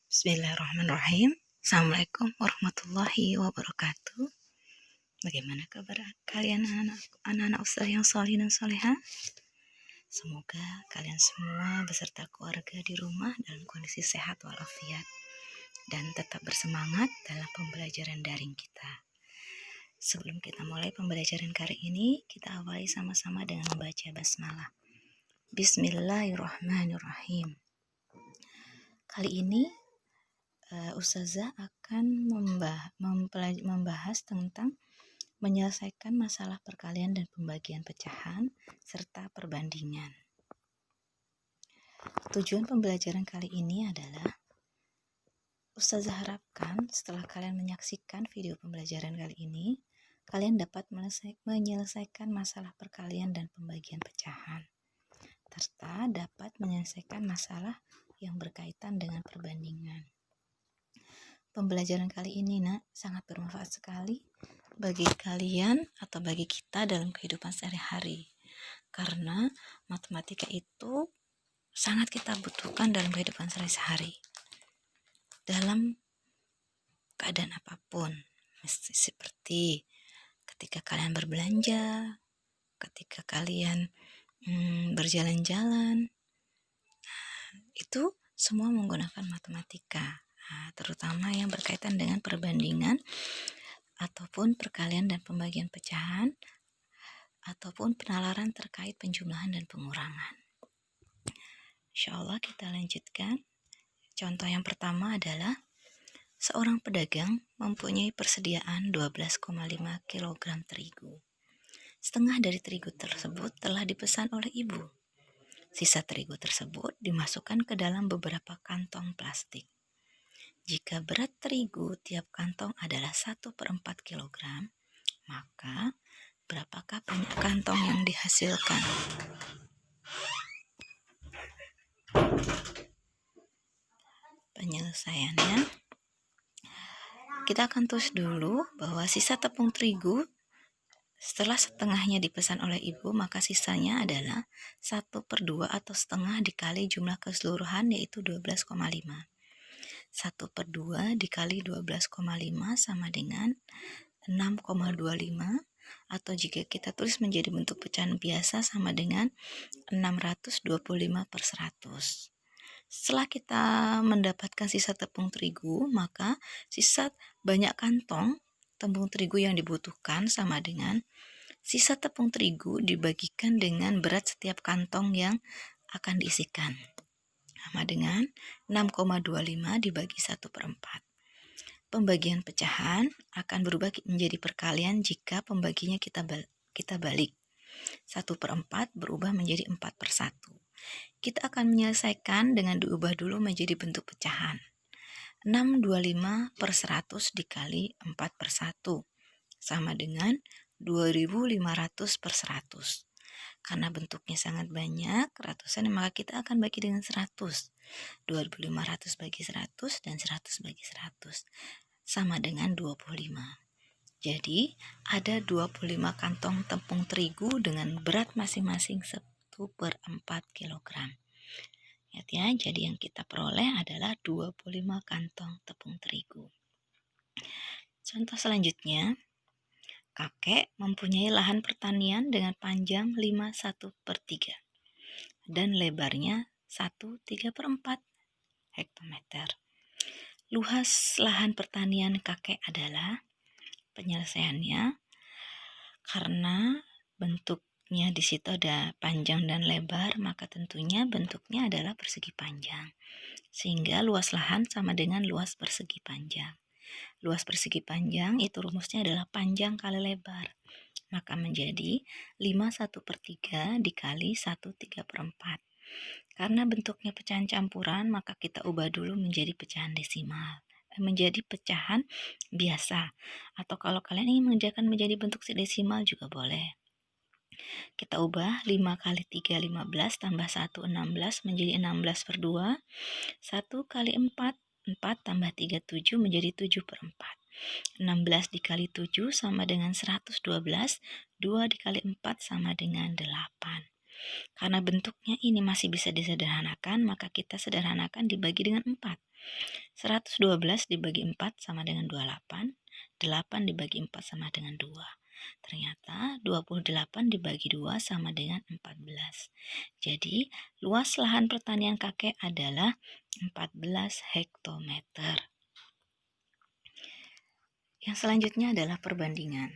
Bismillahirrahmanirrahim. Assalamualaikum warahmatullahi wabarakatuh. Bagaimana kabar kalian anak-anak ustaz yang salih dan salihah? Semoga kalian semua beserta keluarga di rumah dalam kondisi sehat walafiat dan tetap bersemangat dalam pembelajaran daring kita. Sebelum kita mulai pembelajaran kali ini, kita awali sama-sama dengan membaca basmalah. Bismillahirrahmanirrahim. Kali ini Ustazah akan membahas tentang menyelesaikan masalah perkalian dan pembagian pecahan serta perbandingan. Tujuan pembelajaran kali ini adalah Ustazah harapkan setelah kalian menyaksikan video pembelajaran kali ini, kalian dapat menyelesaikan masalah perkalian dan pembagian pecahan, serta dapat menyelesaikan masalah yang berkaitan dengan perbandingan. Pembelajaran kali ini sangat bermanfaat sekali bagi kalian atau bagi kita dalam kehidupan sehari-hari. Karena matematika itu sangat kita butuhkan dalam kehidupan sehari-hari. Dalam keadaan apapun, seperti ketika kalian berbelanja, ketika kalian berjalan-jalan, itu semua menggunakan matematika. Terutama yang berkaitan dengan perbandingan ataupun perkalian dan pembagian pecahan ataupun penalaran terkait penjumlahan dan pengurangan. Insyaallah kita lanjutkan. Contoh yang pertama adalah seorang pedagang mempunyai persediaan 12,5 kg terigu. Setengah dari terigu tersebut telah dipesan oleh ibu. Sisa terigu tersebut dimasukkan ke dalam beberapa kantong plastik. Jika berat terigu tiap kantong adalah 1/4 kg, maka berapakah banyak kantong yang dihasilkan? Penyelesaiannya, kita akan tulis dulu bahwa sisa tepung terigu setelah setengahnya dipesan oleh ibu, maka sisanya adalah 1/2 atau setengah dikali jumlah keseluruhan yaitu 12,5. 1/2 dikali 12,5 sama dengan 6,25, atau jika kita tulis menjadi bentuk pecahan biasa sama dengan 625/100. Setelah kita mendapatkan sisa tepung terigu, maka sisa banyak kantong tepung terigu yang dibutuhkan sama dengan sisa tepung terigu dibagikan dengan berat setiap kantong yang akan diisikan, sama dengan 6,25 dibagi 1/4. Pembagian pecahan akan berubah menjadi perkalian jika pembaginya kita balik. 1/4 berubah menjadi 4/1. Kita akan menyelesaikan dengan diubah dulu menjadi bentuk pecahan. 625/100 dikali 4/1 sama dengan 2500/100. Karena bentuknya sangat banyak, ratusan, maka kita akan bagi dengan 100. 2500 bagi 100 dan 100 bagi 100 sama dengan 25. Jadi ada 25 kantong tepung terigu dengan berat masing-masing 1/4 kg. Ya, jadi yang kita peroleh adalah 25 kantong tepung terigu. Contoh selanjutnya, kakek mempunyai lahan pertanian dengan panjang 5/1/3 dan lebarnya 1/3/4 hektometer. Luas lahan pertanian kakek adalah, penyelesaiannya, karena bentuknya di situ ada panjang dan lebar, maka tentunya bentuknya adalah persegi panjang. Sehingga luas lahan sama dengan luas persegi panjang. Luas persegi panjang itu rumusnya adalah panjang kali lebar. Maka menjadi 5/1/3 dikali 1/3/4. Karena bentuknya pecahan campuran, maka kita ubah dulu menjadi pecahan desimal, menjadi pecahan biasa. Atau kalau kalian ingin mengerjakan menjadi bentuk desimal juga boleh. Kita ubah 5 kali 3 15 tambah 1 16 menjadi 16/2. 1 kali 4 4 tambah 3 7 menjadi 7/4. 16 dikali 7 sama dengan 112. 2 dikali 4 sama dengan 8. Karena bentuknya ini masih bisa disederhanakan, maka kita sederhanakan dibagi dengan 4. 112 dibagi 4 sama dengan 28, 8 dibagi 4 sama dengan 2. Ternyata 28 dibagi 2 sama dengan 14. Jadi, luas lahan pertanian kakek adalah 14 hektometer. Yang selanjutnya adalah perbandingan.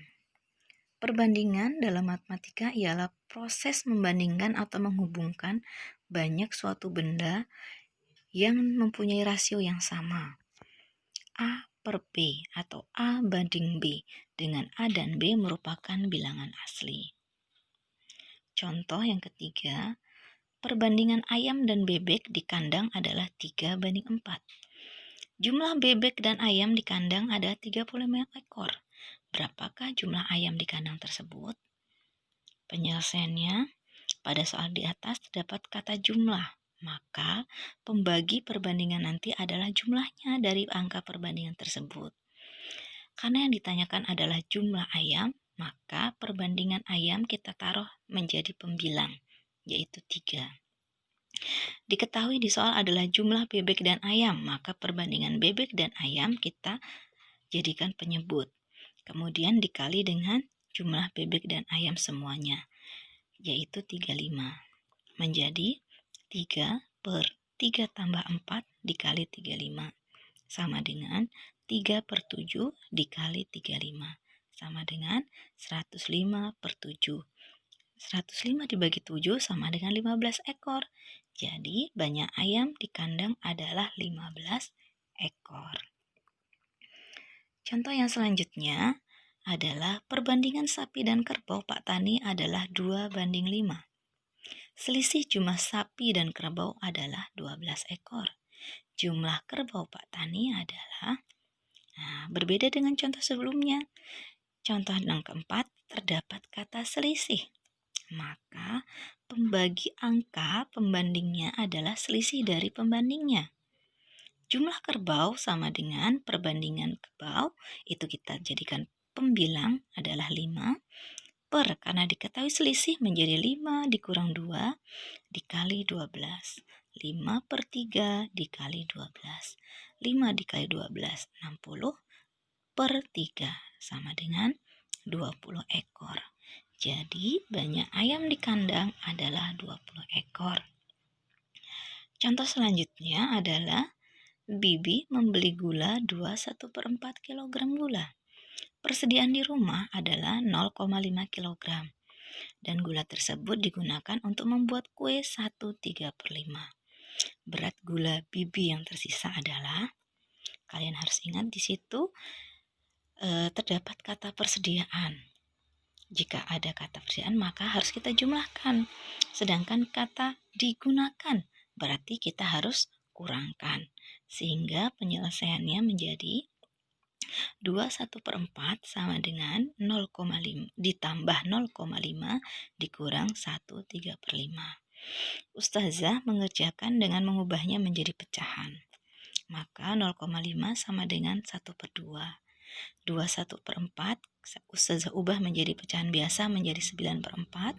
Perbandingan dalam matematika ialah proses membandingkan atau menghubungkan banyak suatu benda yang mempunyai rasio yang sama. A per B atau A banding B dengan A dan B merupakan bilangan asli. Contoh yang ketiga, perbandingan ayam dan bebek di kandang adalah 3:4. Jumlah bebek dan ayam di kandang ada 35 ekor. Berapakah jumlah ayam di kandang tersebut? Penyelesaiannya, pada soal di atas terdapat kata jumlah, maka pembagi perbandingan nanti adalah jumlahnya dari angka perbandingan tersebut. Karena yang ditanyakan adalah jumlah ayam, maka perbandingan ayam kita taruh menjadi pembilang, yaitu 3. Diketahui di soal adalah jumlah bebek dan ayam, maka perbandingan bebek dan ayam kita jadikan penyebut. Kemudian dikali dengan jumlah bebek dan ayam semuanya, yaitu 35. Menjadi 3 per 3 tambah 4 dikali 35. Sama dengan 3 per 7 dikali 35. Sama dengan 105 per 7. 105 dibagi 7 sama dengan 15 ekor. Jadi banyak ayam di kandang adalah 15 ekor. Contoh yang selanjutnya adalah perbandingan sapi dan kerbau Pak Tani adalah 2:5. Selisih jumlah sapi dan kerbau adalah 12 ekor. Jumlah kerbau Pak Tani adalah, berbeda dengan contoh sebelumnya. Contoh yang keempat, terdapat kata selisih. Maka pembagi angka pembandingnya adalah selisih dari pembandingnya. Jumlah kerbau sama dengan perbandingan kerbau, itu kita jadikan pembilang adalah 5 per, karena diketahui selisih menjadi 5 dikurang 2 dikali 12. 5 per 3 dikali 12. 5 dikali 12, 60 per 3 sama dengan 20 ekor. Jadi banyak ayam di kandang adalah 20 ekor. Contoh selanjutnya adalah Bibi membeli gula 21/4 kg gula. Persediaan di rumah adalah 0,5 kg. Dan gula tersebut digunakan untuk membuat kue 1/3/5. Berat gula Bibi yang tersisa adalah, kalian harus ingat di situ terdapat kata persediaan. Jika ada kata persediaan maka harus kita jumlahkan. Sedangkan kata digunakan berarti kita harus kurangkan. Sehingga penyelesaiannya menjadi 21/4 sama dengan 0,5 ditambah 0,5 dikurang 1/3/5. Ustazah mengerjakan dengan mengubahnya menjadi pecahan. Maka 0,5 sama dengan 1/2. 21/4 Ustazah ubah menjadi pecahan biasa menjadi 9/4.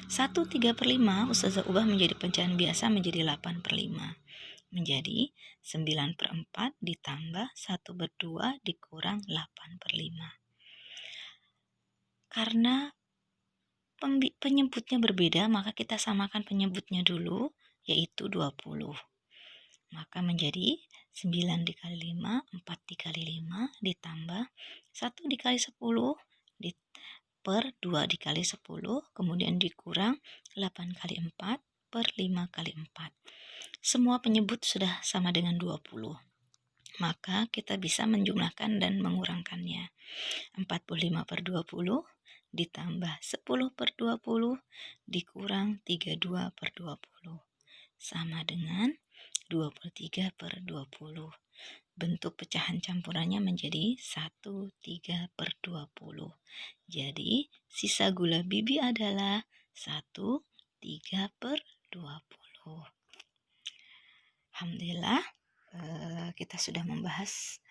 1/3/5 Ustazah ubah menjadi pecahan biasa menjadi 8/5. Menjadi 9/4 ditambah 1/2 dikurang 8/5. Karena penyebutnya berbeda, maka kita samakan penyebutnya dulu, yaitu 20. Maka menjadi 9 dikali 5, 4 dikali 5, ditambah 1 dikali 10, per 2 dikali 10, kemudian dikurang 8 kali 4, per 5 kali 4. Semua penyebut sudah sama dengan 20. Maka kita bisa menjumlahkan dan mengurangkannya. 45/20 ditambah 10/20 dikurang 32/20 sama dengan 23/20. Bentuk pecahan campurannya menjadi 1/3/20. Jadi sisa gula Bibi adalah 1/3/20. Alhamdulillah kita sudah membahas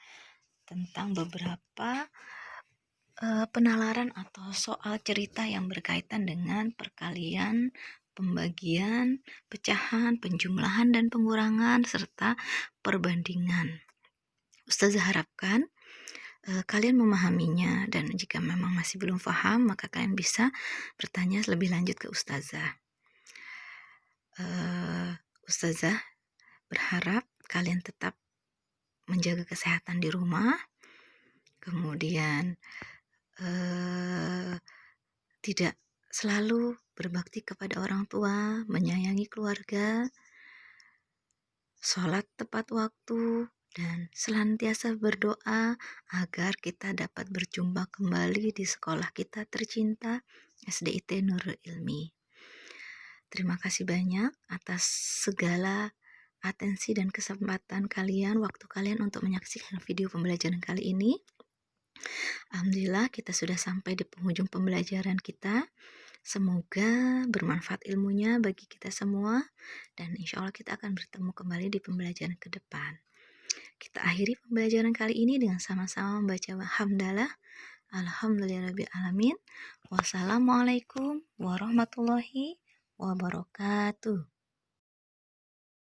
tentang beberapa penalaran atau soal cerita yang berkaitan dengan perkalian pembagian, pecahan, penjumlahan dan pengurangan, serta perbandingan. Ustazah harapkan kalian memahaminya, dan jika memang masih belum paham, maka kalian bisa bertanya lebih lanjut ke Ustazah. Ustazah berharap kalian tetap menjaga kesehatan di rumah, kemudian tidak selalu berbakti kepada orang tua, menyayangi keluarga, sholat tepat waktu, dan senantiasa berdoa agar kita dapat berjumpa kembali di sekolah kita tercinta, SDIT Nurul Ilmi. Terima kasih banyak atas segala atensi dan kesempatan kalian, waktu kalian untuk menyaksikan video pembelajaran kali ini. Alhamdulillah kita sudah sampai di penghujung pembelajaran kita. Semoga bermanfaat ilmunya bagi kita semua, dan insya Allah kita akan bertemu kembali di pembelajaran ke depan. Kita akhiri pembelajaran kali ini dengan sama-sama membaca hamdalah. Alhamdulillahirrabbilalamin. Wassalamualaikum warahmatullahi wabarakatuh.